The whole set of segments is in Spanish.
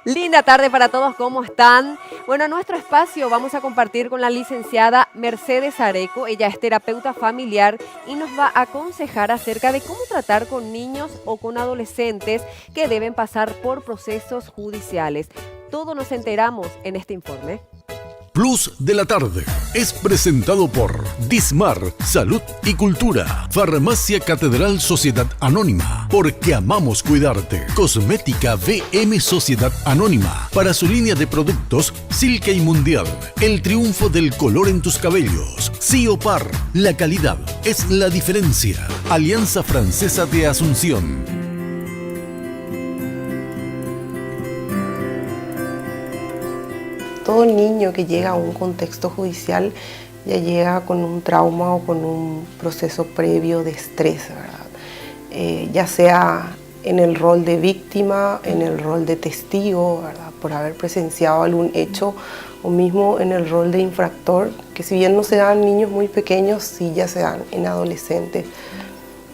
Linda tarde para todos, ¿cómo están? Bueno, en nuestro espacio vamos a compartir con la licenciada Mercedes Areco. Ella es terapeuta familiar y nos va a aconsejar acerca de cómo tratar con niños o con adolescentes que deben pasar por procesos judiciales. Todo nos enteramos en este informe. Plus de la tarde es presentado por Dismar, Salud y Cultura, Farmacia Catedral Sociedad Anónima, porque amamos cuidarte, Cosmética VM Sociedad Anónima, para su línea de productos Silke y Mundial, el triunfo del color en tus cabellos, Ciopar, la calidad es la diferencia, Alianza Francesa de Asunción. Todo niño que llega a un contexto judicial ya llega con un trauma o con un proceso previo de estrés, ¿verdad? Ya sea en el rol de víctima, en el rol de testigo, ¿verdad? Por haber presenciado algún hecho, o mismo en el rol de infractor, que si bien no se dan en niños muy pequeños, sí ya se dan en adolescentes,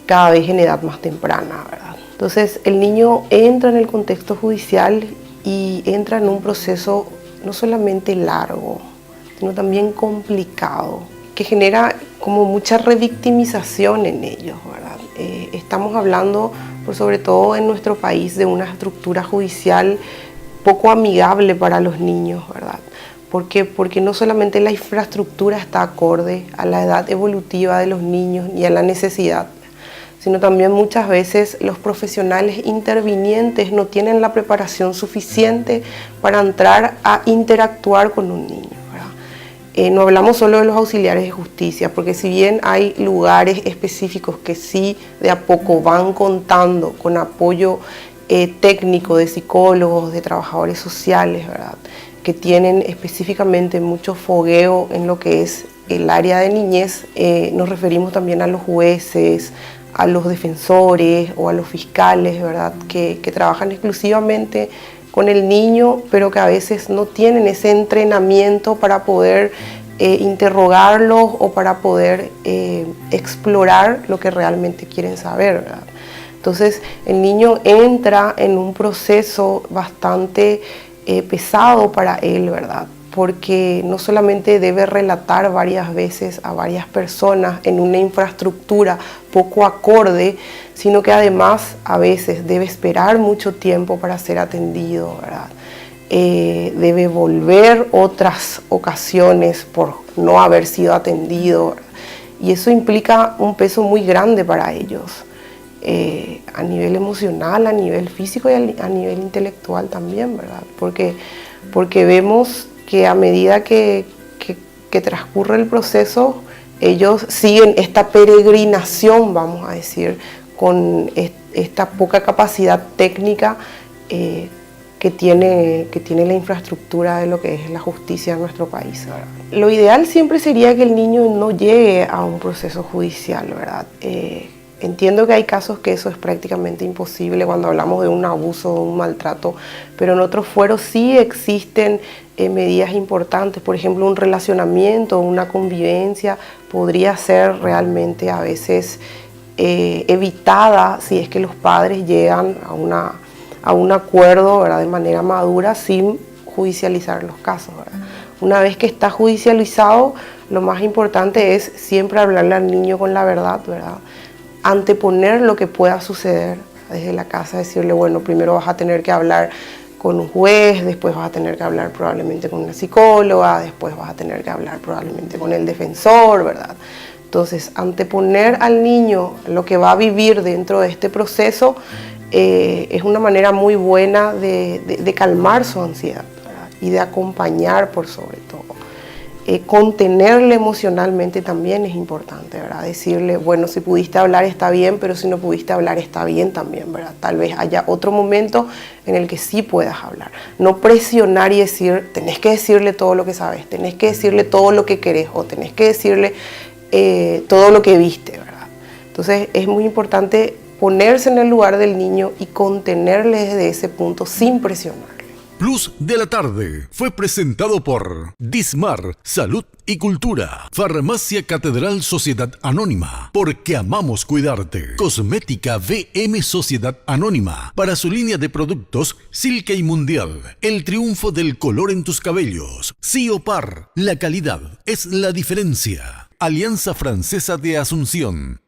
cada vez en edad más temprana, ¿verdad? Entonces el niño entra en el contexto judicial y entra en un proceso no solamente largo, sino también complicado, que genera como mucha revictimización en ellos, ¿verdad? Estamos hablando, pues sobre todo en nuestro país, de una estructura judicial poco amigable para los niños, ¿verdad? ¿Por qué? Porque no solamente la infraestructura está acorde a la edad evolutiva de los niños y a la necesidad, sino también muchas veces los profesionales intervinientes no tienen la preparación suficiente para entrar a interactuar con un niño, ¿verdad? No hablamos solo de los auxiliares de justicia, porque si bien hay lugares específicos que sí de a poco van contando con apoyo técnico de psicólogos, de trabajadores sociales, ¿verdad?, que tienen específicamente mucho fogueo en lo que es el área de niñez, nos referimos también a los jueces, a los defensores o a los fiscales, ¿verdad?, que trabajan exclusivamente con el niño, pero que a veces no tienen ese entrenamiento para poder interrogarlos o para poder explorar lo que realmente quieren saber, ¿verdad? Entonces el niño entra en un proceso bastante pesado para él, ¿verdad?, porque no solamente debe relatar varias veces a varias personas en una infraestructura poco acorde, sino que además a veces debe esperar mucho tiempo para ser atendido, ¿verdad? Debe volver otras ocasiones por no haber sido atendido, ¿verdad? Y eso implica un peso muy grande para ellos, a nivel emocional, a nivel físico y a nivel intelectual también, ¿verdad? Porque vemos que a medida que transcurre el proceso, ellos siguen esta peregrinación, vamos a decir, con esta poca capacidad técnica que tiene la infraestructura de lo que es la justicia en nuestro país, ¿verdad? Lo ideal siempre sería que el niño no llegue a un proceso judicial, ¿verdad? Entiendo que hay casos que eso es prácticamente imposible cuando hablamos de un abuso, de un maltrato, pero en otros fueros sí existen medidas importantes. Por ejemplo, un relacionamiento, una convivencia podría ser realmente a veces evitada si es que los padres llegan a un acuerdo, ¿verdad?, de manera madura sin judicializar los casos, ¿verdad? Una vez que está judicializado, lo más importante es siempre hablarle al niño con la verdad, ¿verdad?, anteponer lo que pueda suceder desde la casa, decirle, bueno, primero vas a tener que hablar con un juez, después vas a tener que hablar probablemente con una psicóloga, después vas a tener que hablar probablemente con el defensor, ¿verdad? Entonces, anteponer al niño lo que va a vivir dentro de este proceso es una manera muy buena de calmar su ansiedad, ¿verdad?, y de acompañar por sobre todo. Contenerle emocionalmente también es importante, ¿verdad? Decirle, bueno, si pudiste hablar está bien, pero si no pudiste hablar está bien también, ¿verdad? Tal vez haya otro momento en el que sí puedas hablar. No presionar y decir, tenés que decirle todo lo que sabes, tenés que decirle todo lo que querés o tenés que decirle todo lo que viste, ¿verdad? Entonces es muy importante ponerse en el lugar del niño y contenerle desde ese punto sin presionar. Plus de la tarde fue presentado por Dismar, Salud y Cultura. Farmacia Catedral Sociedad Anónima, porque amamos cuidarte. Cosmética VM Sociedad Anónima, para su línea de productos Silke y Mundial. El triunfo del color en tus cabellos. Siopar, la calidad es la diferencia. Alianza Francesa de Asunción.